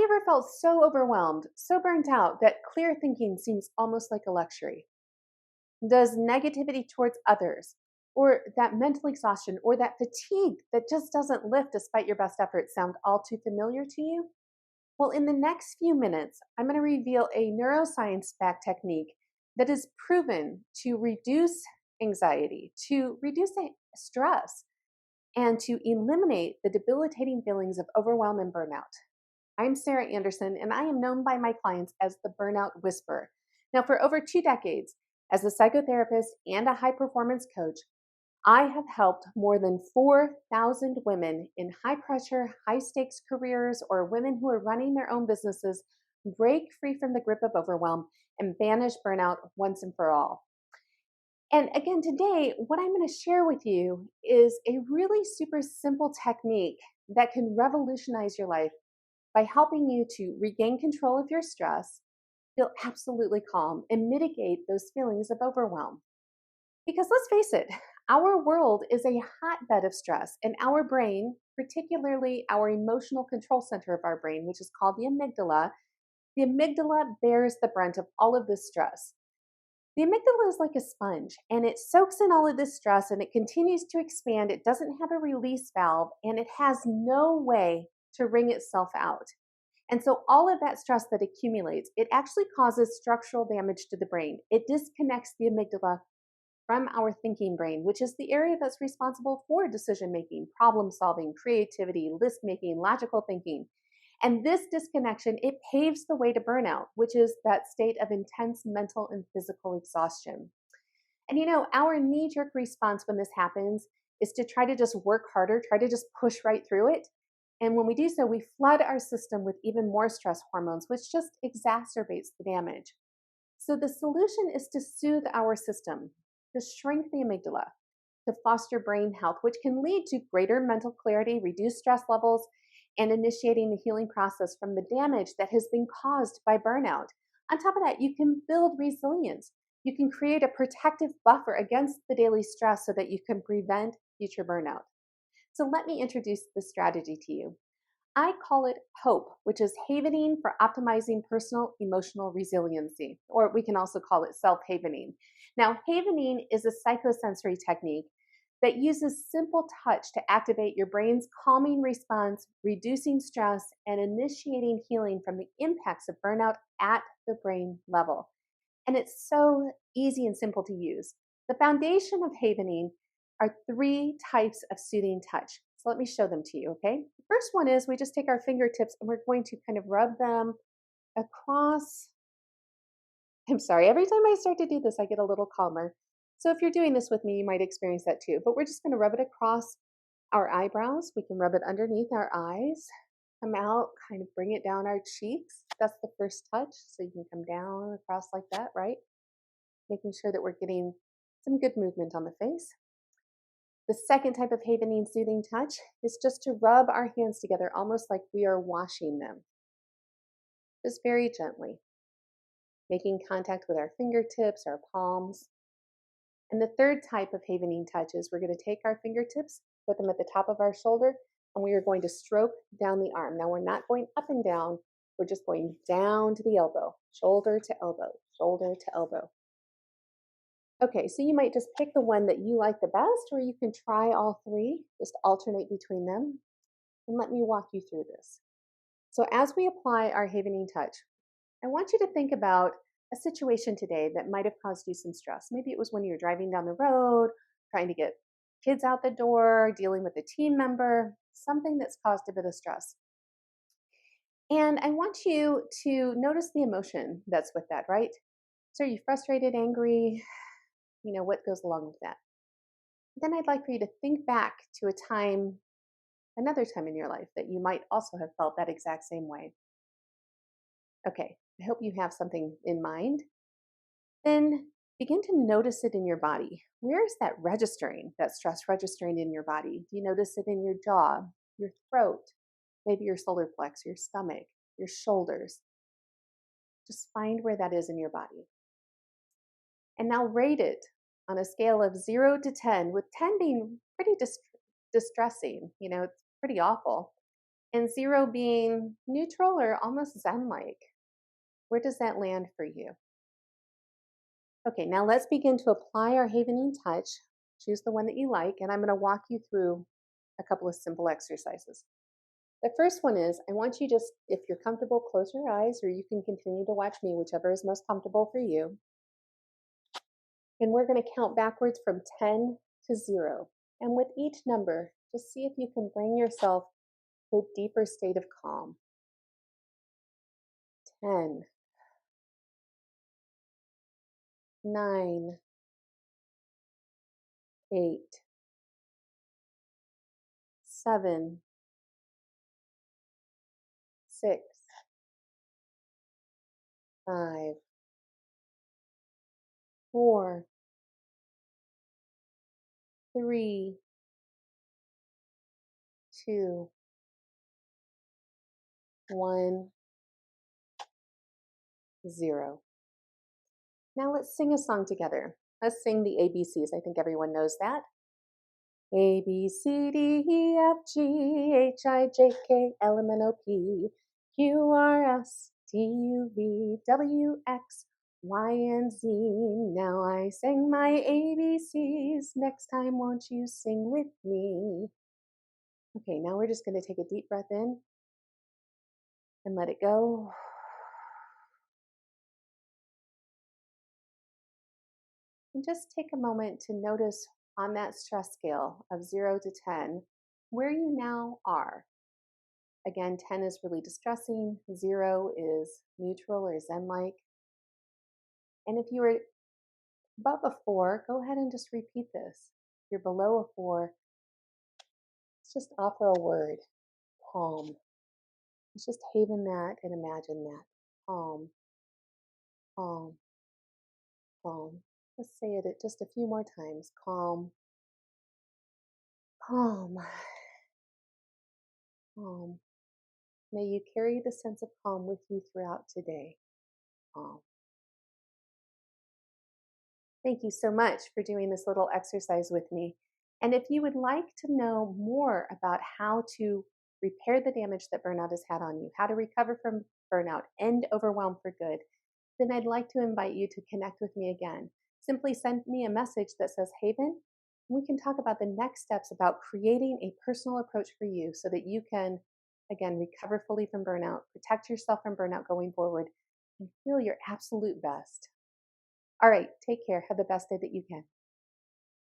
you ever felt so overwhelmed, so burnt out that clear thinking seems almost like a luxury? Does negativity towards others, or that mental exhaustion, or that fatigue that just doesn't lift despite your best efforts sound all too familiar to you? Well, in the next few minutes, I'm going to reveal a neuroscience backed technique that is proven to reduce anxiety, to reduce stress, and to eliminate the debilitating feelings of overwhelm and burnout. I'm Sarah Anderson, and I am known by my clients as the Burnout Whisperer. Now, for over 2 decades, as a psychotherapist and a high performance coach, I have helped more than 4,000 women in high pressure, high stakes careers, or women who are running their own businesses break free from the grip of overwhelm and banish burnout once and for all. And again, today, what I'm going to share with you is a really super simple technique that can revolutionize your life by helping you to regain control of your stress, feel absolutely calm, and mitigate those feelings of overwhelm. Because let's face it, our world is a hotbed of stress, and our brain, particularly our emotional control center of our brain, which is called the amygdala bears the brunt of all of this stress. The amygdala is like a sponge, and it soaks in all of this stress and it continues to expand. It doesn't have a release valve, and it has no way to wring itself out. And so all of that stress that accumulates, it actually causes structural damage to the brain. It disconnects the amygdala from our thinking brain, which is the area that's responsible for decision making, problem solving, creativity, list making, logical thinking. And this disconnection, it paves the way to burnout, which is that state of intense mental and physical exhaustion. And our knee-jerk response when this happens is to try to just work harder, try to just push right through it. And when we do so, we flood our system with even more stress hormones, which just exacerbates the damage. So the solution is to soothe our system, to shrink the amygdala, to foster brain health, which can lead to greater mental clarity, reduced stress levels, and initiating the healing process from the damage that has been caused by burnout. On top of that, you can build resilience. You can create a protective buffer against the daily stress so that you can prevent future burnout. So let me introduce the strategy to you. I call it H.O.P.E, which is havening for optimizing personal emotional resiliency, or we can also call it self-havening. Now, havening is a psychosensory technique that uses simple touch to activate your brain's calming response, reducing stress, and initiating healing from the impacts of burnout at the brain level. And it's so easy and simple to use. The foundation of havening are 3 types of soothing touch. So let me show them to you, okay? The first one is we just take our fingertips and we're going to kind of rub them across. I'm sorry, every time I start to do this, I get a little calmer. So if you're doing this with me, you might experience that too. But we're just going to rub it across our eyebrows. We can rub it underneath our eyes, come out, kind of bring it down our cheeks. That's the first touch. So you can come down across like that, right? Making sure that we're getting some good movement on the face. The second type of havening soothing touch is just to rub our hands together, almost like we are washing them. Just very gently, making contact with our fingertips, our palms. And the third type of havening touch is we're going to take our fingertips, put them at the top of our shoulder, and we are going to stroke down the arm. Now, we're not going up and down. We're just going down to the elbow, shoulder to elbow, shoulder to elbow. Okay, so you might just pick the one that you like the best, or you can try all 3, just alternate between them. And let me walk you through this. So as we apply our havening touch, I want you to think about a situation today that might have caused you some stress. Maybe it was when you were driving down the road, trying to get kids out the door, dealing with a team member, something that's caused a bit of stress. And I want you to notice the emotion that's with that, right? So are you frustrated, angry? What goes along with that? Then I'd like for you to think back to another time in your life that you might also have felt that exact same way. Okay, I hope you have something in mind. Then begin to notice it in your body. Where is that stress registering in your body? Do you notice it in your jaw, your throat, maybe your solar plex, your stomach, your shoulders? Just find where that is in your body. And now rate it on a scale of 0 to 10, with 10 being pretty distressing. It's pretty awful. and 0 being neutral or almost zen-like. Where does that land for you? Okay, now let's begin to apply our havening touch. Choose the one that you like, and I'm going to walk you through a couple of simple exercises. The first one is I want you just, if you're comfortable, close your eyes, or you can continue to watch me, whichever is most comfortable for you. And we're going to count backwards from 10 to 0. And with each number, just see if you can bring yourself to a deeper state of calm. 10, 9, 8, 7, 6, 5, 4, 3, 2, 1, 0. Now let's sing a song together. Let's sing the ABCs. I think everyone knows that. A, B, C, D, E, F, G, H, I, J, K, L, M, N, O, P, Q, R, S, T, U, V, W, X, Y, and Z. Now I sang my ABCs. Next time, won't you sing with me? Okay, now we're just going to take a deep breath in and let it go. And just take a moment to notice on that stress scale of 0 to 10 where you now are. Again, 10 is really distressing, 0 is neutral or zen-like. And if you are above a 4, go ahead and just repeat this. If you're below a 4, let's just offer a word, calm. Let's just haven that and imagine that. Calm, calm, calm. Let's say it just a few more times. Calm, calm, calm. May you carry the sense of calm with you throughout today. Calm. Thank you so much for doing this little exercise with me. And if you would like to know more about how to repair the damage that burnout has had on you, how to recover from burnout, end overwhelm for good, then I'd like to invite you to connect with me again. Simply send me a message that says Haven. We can talk about the next steps about creating a personal approach for you so that you can, again, recover fully from burnout, protect yourself from burnout going forward, and feel your absolute best. All right, take care. Have the best day that you can.